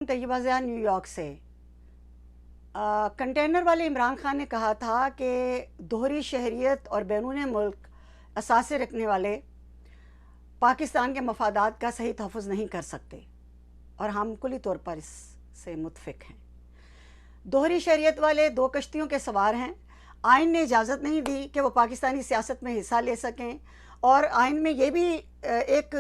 Taiba Zia New York से। Container वाले इमरान खान ने कहा था कि दोहरी शहरियत और बैरून मुल्क असासे रखने वाले पाकिस्तान के मफादात का सही तहफ़्फ़ुज़ नहीं कर सकते, और हम कुली तौर पर इससे मुत्फ़िक हैं। दोहरी शहरियत वाले दो कश्तियों के सवार हैं। आइन ने इजाज़त नहीं दी कि वो पाकिस्तानी सियासत में हिस्सा ले सकें, और आइन में ये भी एक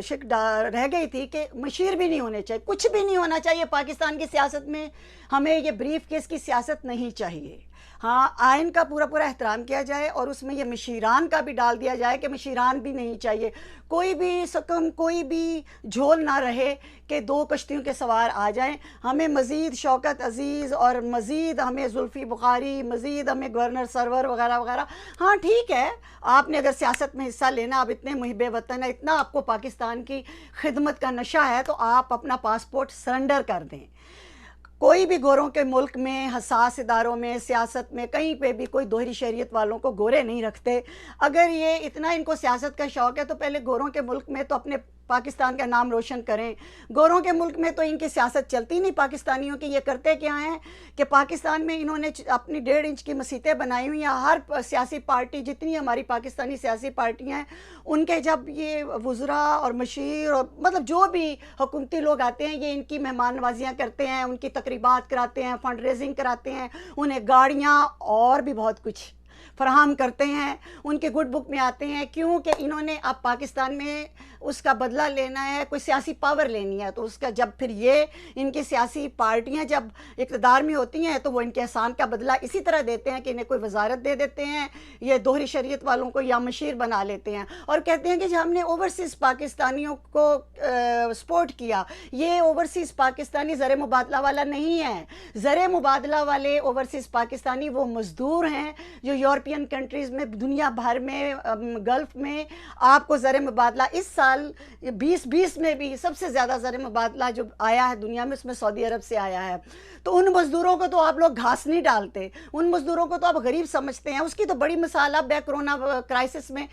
शिक रह गई थी कि मशीर भी नहीं होने चाहिए, कुछ भी नहीं होना चाहिए पाकिस्तान की सियासत में। हमें ये ब्रीफ केस की सियासत नहीं चाहिए। हाँ, आइन का पूरा पूरा एहतराम किया जाए और उसमें ये मशीरान का भी डाल दिया जाए कि मशीरान भी नहीं चाहिए। कोई भी सकम, कोई भी झोल ना रहे कि दो कश्तियों के सवार आ जाएं। हमें मज़ीद शौकत अज़ीज़ और मज़ीद हमें जुल्फ़ी बुखारी, मज़ीद हमें गवर्नर सरवर वगैरह वगैरह। हाँ ठीक है, आपने अगर सियासत में हिस्सा लेना, आप इतने मुहिब्बे वतन है, इतना आपको पाकिस्तान की खिदमत का नशा है, तो आप अपना पासपोर्ट सरेंडर कर दें। कोई भी गोरों के मुल्क में, हसास इदारों में, सियासत में, कहीं पे भी कोई दोहरी शहरियत वालों को गोरे नहीं रखते। अगर ये इतना इनको सियासत का शौक़ है तो पहले गोरों के मुल्क में तो अपने पाकिस्तान का नाम रोशन करें। गोरों के मुल्क में तो इनकी सियासत चलती नहीं पाकिस्तानियों की। ये करते क्या हैं कि पाकिस्तान में इन्होंने अपनी 1.5 इंच की मसीतें बनाई हुई हैं। हर सियासी पार्टी, जितनी हमारी पाकिस्तानी सियासी पार्टियां हैं, उनके जब ये वज़रा और मशीर और मतलब जो भी हुकूमती लोग आते हैं, ये इनकी मेहमान नवाजियाँ करते हैं, उनकी तकरीबात कराते हैं, फंड रेजिंग कराते हैं, उन्हें गाड़ियाँ और भी बहुत कुछ फराहम करते हैं, उनके गुड बुक में आते हैं। क्योंकि इन्होंने अब पाकिस्तान में उसका बदला लेना है, कोई सियासी पावर लेनी है, तो उसका जब फिर ये इनकी सियासी पार्टियां जब इक़्तिदार में होती हैं तो वो इनके एहसान का बदला इसी तरह देते हैं कि इन्हें कोई वजारत दे देते हैं, ये दोहरी शरीयत वालों को या मशीर बना लेते हैं और कहते हैं कि जो हमने ओवरसीज़ पाकिस्तानियों को सपोर्ट किया। ये ओवरसीज़ पाकिस्तानी ज़र मुबादला वाला नहीं है। ज़र मुबादला वाले ओवरसीज़ पाकिस्तानी वो मज़दूर हैं जो यूरोपियन कंट्रीज़ में, दुनिया भर में, गल्फ़ में आपको ज़र मुबादला इस साल 2020 में भी सबसे ज़्यादा ज़र मुबादला जो आया है दुनिया में, उसमें सऊदी अरब से आया है। तो उन मज़दूरों को तो आप लोग घास नहीं डालते, उन मज़दूरों को तो आप गरीब समझते हैं। उसकी तो बड़ी मिसाल अब है, कोरोना क्राइसिस में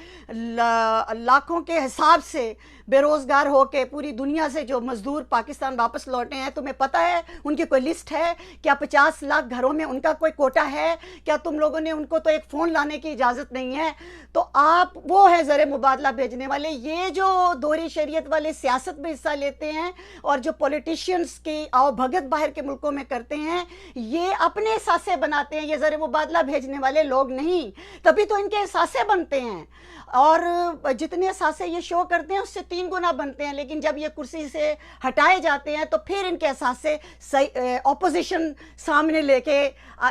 लाखों के हिसाब से बेरोज़गार होके पूरी दुनिया से जो मज़दूर पाकिस्तान वापस लौटे हैं, तुम्हें पता है उनकी कोई लिस्ट है क्या? 50 लाख घरों में उनका कोई कोटा है क्या? तुम लोगों ने उनको तो एक फ़ोन लाने की इजाज़त नहीं है। तो आप वो है ज़र मुबादला भेजने वाले। ये जो दोहरी शरीयत वाले सियासत में हिस्सा लेते हैं और जो पॉलिटिशियंस की आओ भगत बाहर के मुल्कों में करते हैं, ये अपने सासे बनाते हैं, ये ज़र मुबादला भेजने वाले लोग नहीं। तभी तो इनके सासे बनते हैं, और जितने सासे ये शो करते हैं उससे 3 गुना बनते हैं। लेकिन जब ये कुर्सी से हटाए जाते हैं तो फिर इनके सासे ऑपोजिशन सामने लेके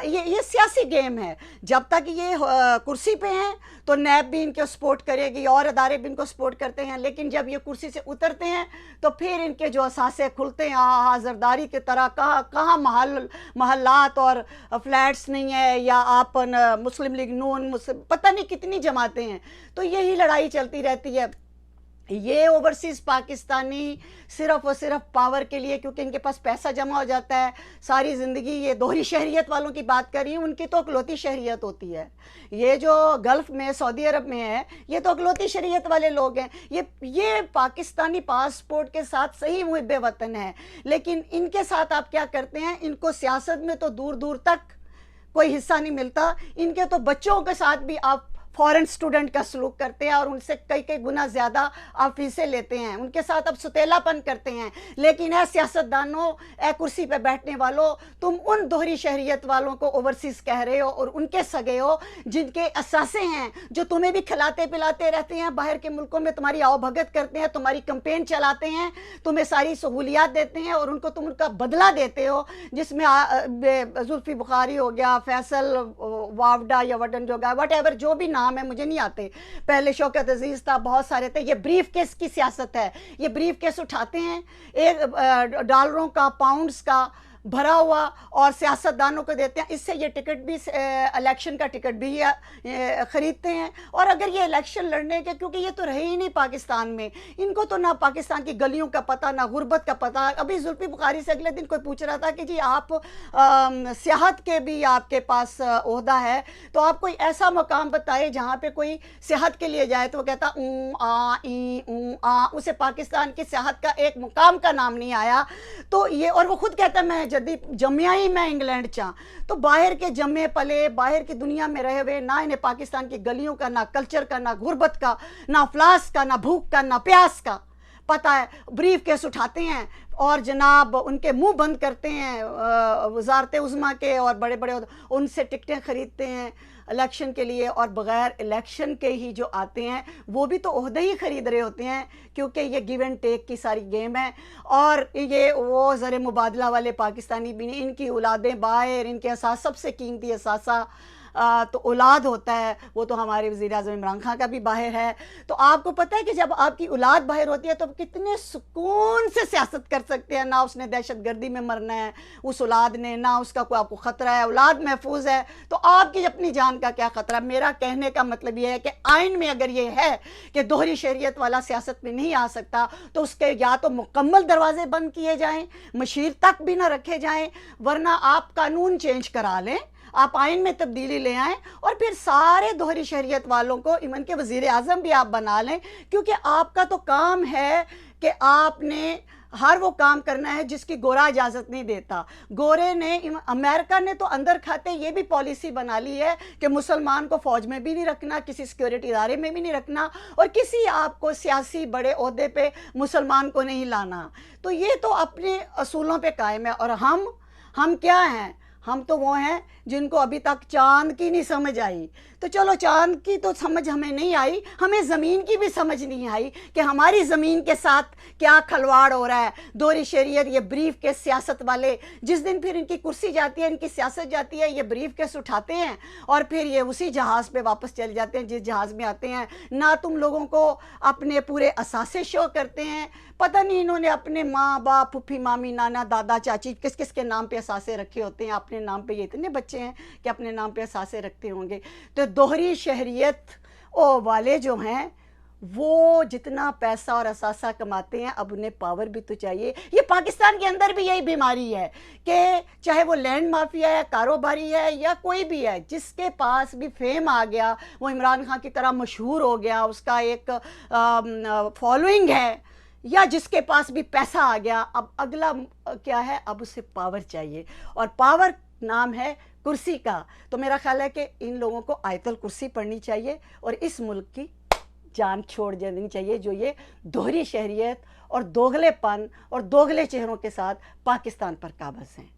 ये सियासी गेम है। जब तक ये कुर्सी पे हैं तो नैब भी इनको सपोर्ट करेगी और अदारे भी इनको सपोर्ट करते हैं, लेकिन जब ये कुर्सी से उतरते हैं तो फिर इनके जो असासे खुलते हैं जरदारी की तरह। कहाँ महल्लात और फ्लैट्स नहीं है, या आप मुस्लिम लीग नून, पता नहीं कितनी जमातें हैं। तो यही लड़ाई चलती रहती है। ये ओवरसीज़ पाकिस्तानी सिर्फ़ और सिर्फ पावर के लिए, क्योंकि इनके पास पैसा जमा हो जाता है सारी ज़िंदगी। ये दोहरी शहरियत वालों की बात कर रही हूँ, उनकी तो अकलौती शहरियत होती है। ये जो गल्फ़ में, सऊदी अरब में है, ये तो अकलौती शहरियत वाले लोग हैं। ये पाकिस्तानी पासपोर्ट के साथ सही मुहिब्बे वतन है, लेकिन इनके साथ आप क्या करते हैं? इनको सियासत में तो दूर दूर तक कोई हिस्सा नहीं मिलता। इनके तो बच्चों के साथ भी आप फॉरेन स्टूडेंट का सलूक करते हैं और उनसे कई गुना ज़्यादा आप फीसें लेते हैं, उनके साथ आप सुतेलापन करते हैं। लेकिन है सियासतदानों, ए कुर्सी पे बैठने वालों, तुम उन दोहरी शहरियत वालों को ओवरसीज़ कह रहे हो और उनके सगे हो जिनके असासे हैं, जो तुम्हें भी खिलाते पिलाते रहते हैं, बाहर के मुल्कों में तुम्हारी आवभगत करते हैं, तुम्हारी कैंपेन चलाते हैं, तुम्हें सारी सहूलियात देते हैं और उनको तुम उनका बदला देते हो, जिसमें जुल्फ़ी बुखारी हो गया, फैसल वावडा या वडन जोगा, वट एवर जो भी नाम है, मुझे नहीं आते। पहले शौकत अजीज था, बहुत सारे थे। ये ब्रीफ केस की सियासत है। ये ब्रीफ केस उठाते हैं, $1 का, पाउंड्स का, भरा हुआ और सियासतदानों को देते हैं, इससे ये टिकट भी, इलेक्शन का टिकट भी ख़रीदते हैं। और अगर ये इलेक्शन लड़ने के, क्योंकि ये तो रहे ही नहीं पाकिस्तान में, इनको तो ना पाकिस्तान की गलियों का पता, ना गुर्बत का पता। अभी जुल्फी बुखारी से अगले दिन कोई पूछ रहा था कि जी आप सियाहत के भी आपके पास ओहदा है, तो आप कोई ऐसा मकाम बताए जहाँ पे कोई सियाहत के लिए जाए। तो वो कहता उसे पाकिस्तान की सियाहत का एक मुकाम का नाम नहीं आया। तो ये, और वो खुद कहता है मैं जदी जमिया ही मैं इंग्लैंड चाह। तो बाहर के जमे पले, बाहर की दुनिया में रहे हुए, ना इन्हें पाकिस्तान की गलियों का, ना कल्चर का, ना गुर्बत का, ना अफलास का, ना भूख का, ना प्यास का पता है। ब्रीफ केस उठाते हैं और जनाब उनके मुंह बंद करते हैं वजारत उज़्मा के और बड़े बड़े, उनसे टिकटें ख़रीदते हैं इलेक्शन के लिए। और बग़ैर इलेक्शन के ही जो आते हैं वो भी तो ओहदे ही ख़रीद रहे होते हैं, क्योंकि ये गिव एंड टेक की सारी गेम है। और ये वो ज़र मुबादला वाले पाकिस्तानी भी नहीं, इनकी औलादें बाहर, इनके असास सबसे कीमती असासा तो औलाद होता है, वो तो हमारे वज़ीर-ए-आज़म इमरान खान का भी बाहर है। तो आपको पता है कि जब आपकी औलाद बाहर होती है तो कितने सुकून से सियासत कर सकते हैं। ना उसने दहशतगर्दी में मरना है उस औलाद ने, ना उसका कोई आपको ख़तरा है, औलाद महफूज है, तो आपकी अपनी जान का क्या ख़तरा। मेरा कहने का मतलब ये है कि आइन में अगर ये है कि दोहरी शरीयत वाला सियासत में नहीं आ सकता, तो उसके या तो मुकम्मल दरवाजे बंद किए जाएँ, मशीर तक भी ना रखे जाएँ, वरना आप कानून चेंज करा लें, आप आइन में तब्दीली ले आएँ और फिर सारे दोहरी शरीयत वालों को, इवन के वज़ीर आज़म भी आप बना लें। क्योंकि आपका तो काम है कि आपने हर वो काम करना है जिसकी गोरा इजाज़त नहीं देता। गोरे ने, अमेरिका ने तो अंदर खाते ये भी पॉलिसी बना ली है कि मुसलमान को फ़ौज में भी नहीं रखना, किसी सिक्योरिटी इदारे में भी नहीं रखना, और किसी आपको सियासी बड़े ओहदे पे मुसलमान को नहीं लाना। तो ये तो अपने असूलों पे कायम है। और हम क्या हैं? हम तो वो हैं जिनको अभी तक चाँद की नहीं समझ आई। तो चलो, चाँद की तो समझ हमें नहीं आई, हमें ज़मीन की भी समझ नहीं आई कि हमारी ज़मीन के साथ क्या खलवाड़ हो रहा है। दोहरी शरीयत, ये ब्रीफ केस सियासत वाले, जिस दिन फिर इनकी कुर्सी जाती है, इनकी सियासत जाती है, ये ब्रीफ केस उठाते हैं और फिर ये उसी जहाज़ पे वापस चले जाते हैं जिस जहाज़ में आते हैं। ना तुम लोगों को अपने पूरे असासे शो करते हैं, पता नहीं इन्होंने अपने माँ बाप, फुफी मामी, नाना दादा चाची किस किस के नाम पे असासे रखे होते हैं। अपने नाम पे, ये इतने बच्चे हैं कि अपने नाम पे असासे रखते होंगे। तो दोहरी शहरियत वाले जो हैं वो जितना पैसा और असासा कमाते हैं, अब उन्हें पावर भी तो चाहिए। ये पाकिस्तान के अंदर भी यही बीमारी है कि चाहे वो लैंड माफिया है, कारोबारी है, या कोई भी है, जिसके पास भी फेम आ गया, वो इमरान खान की तरह मशहूर हो गया, उसका एक फॉलोइंग है, या जिसके पास भी पैसा आ गया, अब अगला क्या है, अब उसे पावर चाहिए। और पावर नाम है कुर्सी का। तो मेरा ख्याल है कि इन लोगों को आयतल कुर्सी पढ़नी चाहिए और इस मुल्क की जान छोड़ देनी चाहिए, जो ये दोहरी शहरियत और दोगलेपन और दोगले चेहरों के साथ पाकिस्तान पर काबज़ हैं।